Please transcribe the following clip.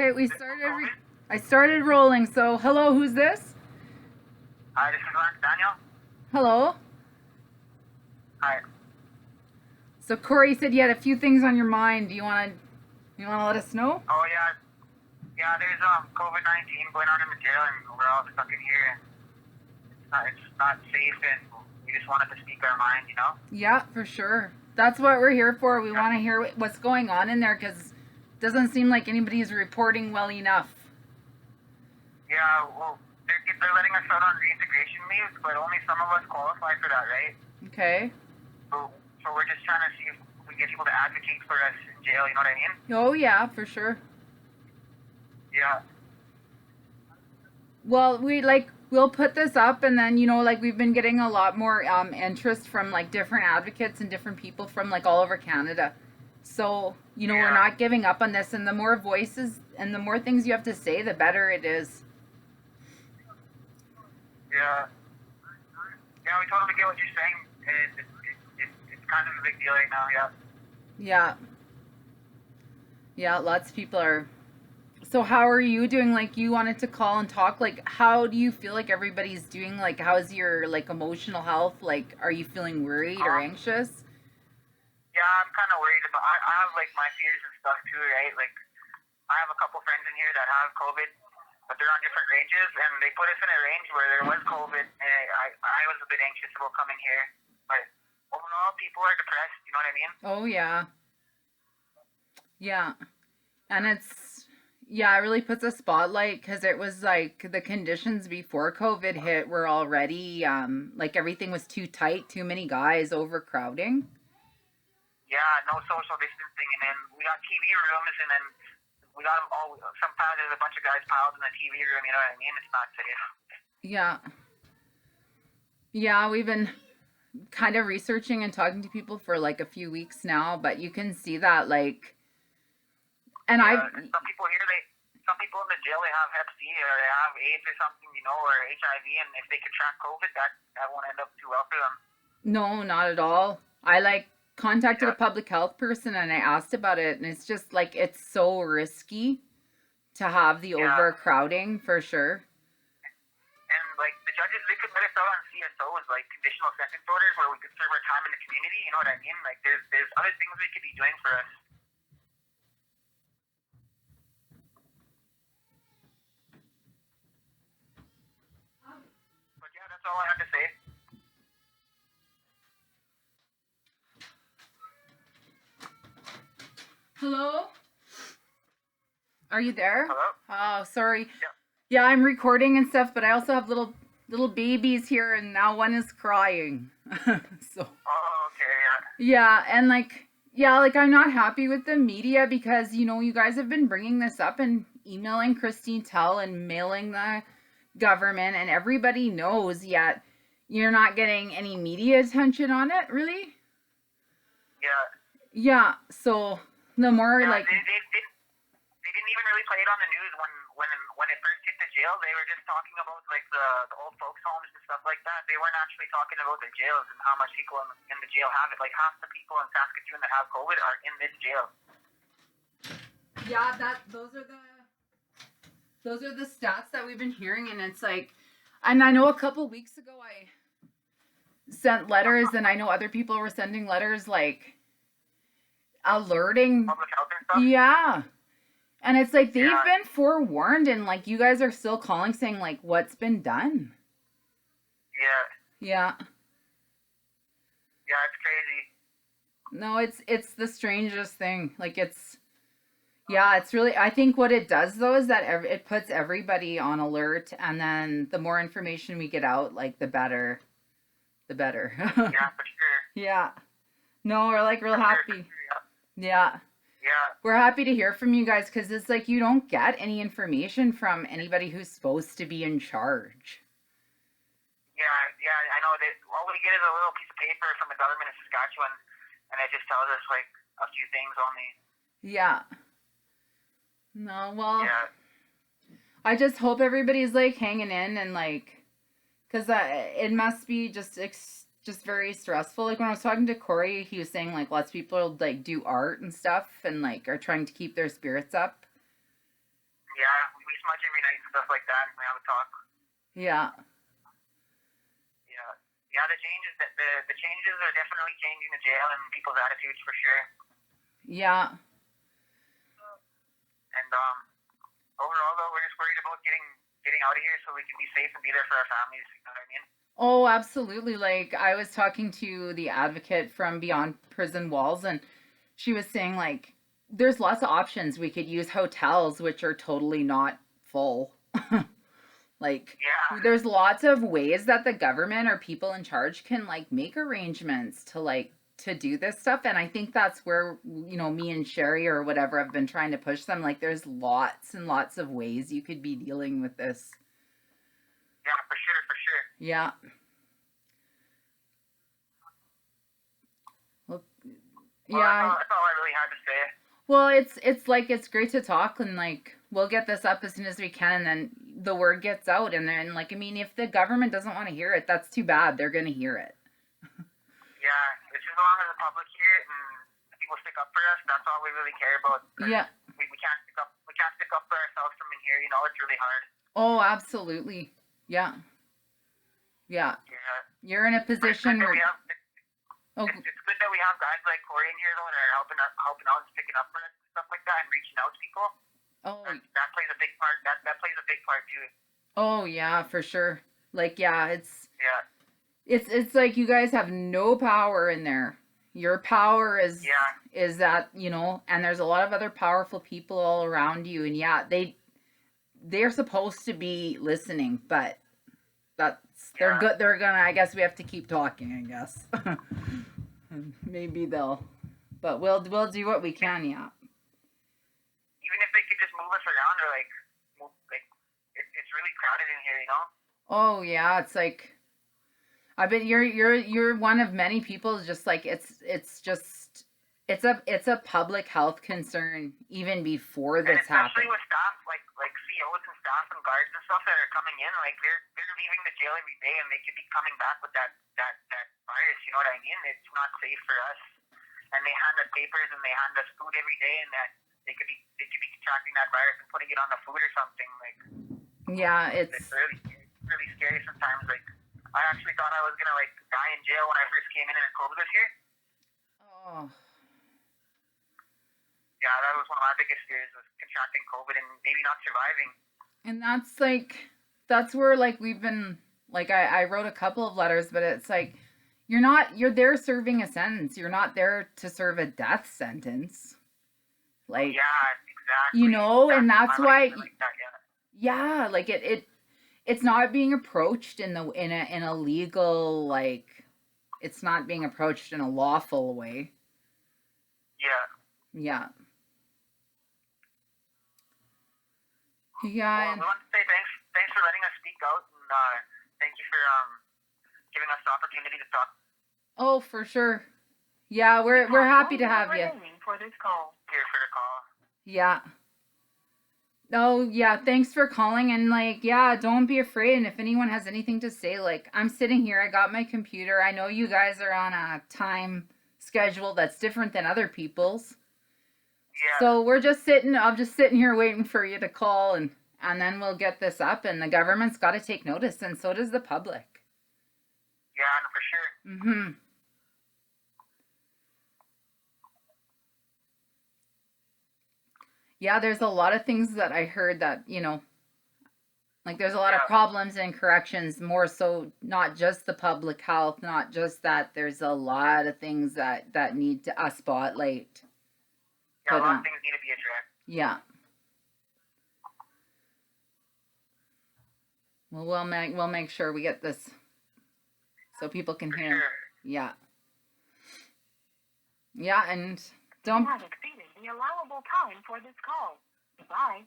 Okay, I started rolling. So, hello, who's this? Hi, this is Ret Daniel. Hello. Hi. So Corey said you had a few things on your mind. You wanna let us know? Oh yeah, There's COVID-19 going on in the jail, and we're all stuck in here. And it's not safe, and we just wanted to speak our mind, you know. Yeah, for sure. That's what we're here for. We want to hear what's going on in there because it doesn't seem like anybody's reporting well enough. Yeah, well, they're letting us out on reintegration leave, but only some of us qualify for that, right? Okay. So we're just trying to see if we get people to advocate for us in jail. You know what I mean? Oh yeah, for sure. Yeah. Well, we'll put this up, and then we've been getting a lot more interest from like different advocates and different people from like all over Canada. So we're not giving up on this, and the more voices and the more things you have to say, the better it is. Yeah. Yeah, we totally get what you're saying. It's kind of a big deal right now. Yeah. Yeah. Yeah, lots of people are. So how are you doing? Like, you wanted to call and talk. Like, how do you feel like everybody's doing? Like, how's your like emotional health? Like, are you feeling worried or anxious? Yeah, I'm kind of worried about. I have like my fears and stuff too, right? Like, I have a couple friends in here that have COVID, but they're on different ranges, and they put us in a range where there was COVID, and I was a bit anxious about coming here. But overall, people are depressed. You know what I mean? Oh yeah. Yeah. And it really puts a spotlight because it was like the conditions before COVID hit were already like everything was too tight, too many guys, overcrowding. Yeah, no social distancing, and then we got TV rooms, and then we got all. Sometimes there's a bunch of guys piled in the TV room. You know what I mean? It's not safe. Yeah. Yeah, we've been kind of researching and talking to people for like a few weeks now, but you can see that like, and some people in the jail, they have Hep C or they have AIDS or something, you know, or HIV, and if they contract COVID, that won't end up too well for them. No, not at all. I like contacted a public health person and I asked about it, and it's just like it's so risky to have the overcrowding for sure. And like the judges, they could let us out on CSOs, like conditional sentence orders, where we could serve our time in the community. You know what I mean? Like there's other things they could be doing for us. But yeah, that's all I have to say. Hello? Are you there? Hello? Oh, sorry. Yeah. Yeah, I'm recording and stuff, but I also have little babies here, and now one is crying. So. Oh, okay, Yeah, and like I'm not happy with the media because you guys have been bringing this up and emailing Christine Tell and mailing the government, and everybody knows, yet you're not getting any media attention on it, really? Yeah. Yeah, so the more Yeah, like they didn't even really play it on the news when it first hit the jail. They were just talking about like the old folks homes and stuff like that. They weren't actually talking about the jails and how much people in the jail have it. Like half the people in Saskatoon that have COVID are in this jail. yeah, those are the stats that we've been hearing, and it's like, and I know a couple weeks ago I sent letters, and I know other people were sending letters like alerting. Public health and stuff. Yeah. And it's like they've been forewarned, and like you guys are still calling saying like what's been done. Yeah. Yeah. Yeah, it's crazy. No, it's the strangest thing. Like it's really, I think what it does though is that it puts everybody on alert, and then the more information we get out, like the better. Yeah, for sure. Yeah. No, we're like real happy. Sure, Yeah. Yeah. We're happy to hear from you guys because it's like you don't get any information from anybody who's supposed to be in charge. Yeah, I know that all we get is a little piece of paper from the government of Saskatchewan, and it just tells us like a few things only. Yeah. No, well, Yeah. I just hope everybody's like hanging in, and like, because it must be just very stressful. Like when I was talking to Corey, he was saying like lots of people like do art and stuff and like are trying to keep their spirits up. smudge every night and stuff like that, and we have a talk. Yeah. Yeah. Yeah, the changes are definitely changing the jail and people's attitudes for sure. Yeah. And overall, though, we're just worried about getting out of here so we can be safe and be there for our families. You know what I mean? Oh, absolutely. Like, I was talking to the advocate from Beyond Prison Walls, and she was saying, like, there's lots of options. We could use hotels, which are totally not full. Like, Yeah. there's lots of ways that the government or people in charge can, like, make arrangements to, like, to do this stuff. And I think that's where, you know, me and Sherry or whatever have been trying to push them. Like, there's lots and lots of ways you could be dealing with this. Yeah, for sure, for sure. Yeah. Well, yeah. That's all I really had to say. Well, it's great to talk, and like we'll get this up as soon as we can, and then the word gets out, and then like I mean, if the government doesn't want to hear it, that's too bad. They're gonna hear it. Yeah, it's as long as the public hear it and people stick up for us, that's all we really care about. Yeah. We can't stick up for ourselves from in here. You know, it's really hard. Oh, absolutely. Yeah. Yeah. Yeah. You're in a position where. It's good that we have guys like Corey in here though that are helping out and sticking up for us and stuff like that and reaching out to people. Oh. That plays a big part. That plays a big part too. Oh yeah, for sure. Like yeah, Yeah. It's like you guys have no power in there. Your power is that, you know, and there's a lot of other powerful people all around you, and yeah, they're supposed to be listening, but they're good. They're gonna. I guess we have to keep talking. I guess. Maybe they'll, but we'll do what we can. Yeah. Even if they could just move us around, or it's really crowded in here, you know. Oh yeah, it's like, I bet you're one of many people. Just like it's a public health concern even before this happened. Especially with staff like COs and staff and guards and stuff that are coming in, like they're leaving the jail every day and they could be coming back with that virus. You know what I mean? It's not safe for us. And they hand us papers and they hand us food every day, and that they could be contracting that virus and putting it on the food or something. Like yeah, it's really scary sometimes. Like I actually thought I was gonna like die in jail when I first came in and COVID was here. Oh. Yeah, that was one of my biggest fears, was contracting COVID and maybe not surviving. And that's where like we've been, like I wrote a couple of letters, but it's like you're there serving a sentence. You're not there to serve a death sentence. Like yeah, exactly. You know, and that's why like that, yeah, like it's not being approached in a legal, like it's not being approached in a lawful way. Yeah. Yeah. Yeah. Well, we want to say thanks for letting us speak out, and thank you for giving us the opportunity to talk. Oh, for sure. Yeah, we're happy to have you. For this call. Here for the call. Yeah. Oh, yeah, thanks for calling, and like, yeah, don't be afraid, and if anyone has anything to say, like, I'm sitting here, I got my computer, I know you guys are on a time schedule that's different than other people's. Yeah. So I'm just sitting here waiting for you to call, and then we'll get this up, and the government's got to take notice, and so does the public. Yeah, for sure. Mm-hmm. Yeah, there's a lot of things that I heard that, you know, like there's a lot of problems in corrections, more so not just the public health, not just that, there's a lot of things that need a spotlight. Yeah, a lot of things need to be addressed. Yeah. Well, we'll make sure we get this so people can hear. Sure. Yeah. Yeah, and don't. You have exceeded the allowable time for this call. Goodbye.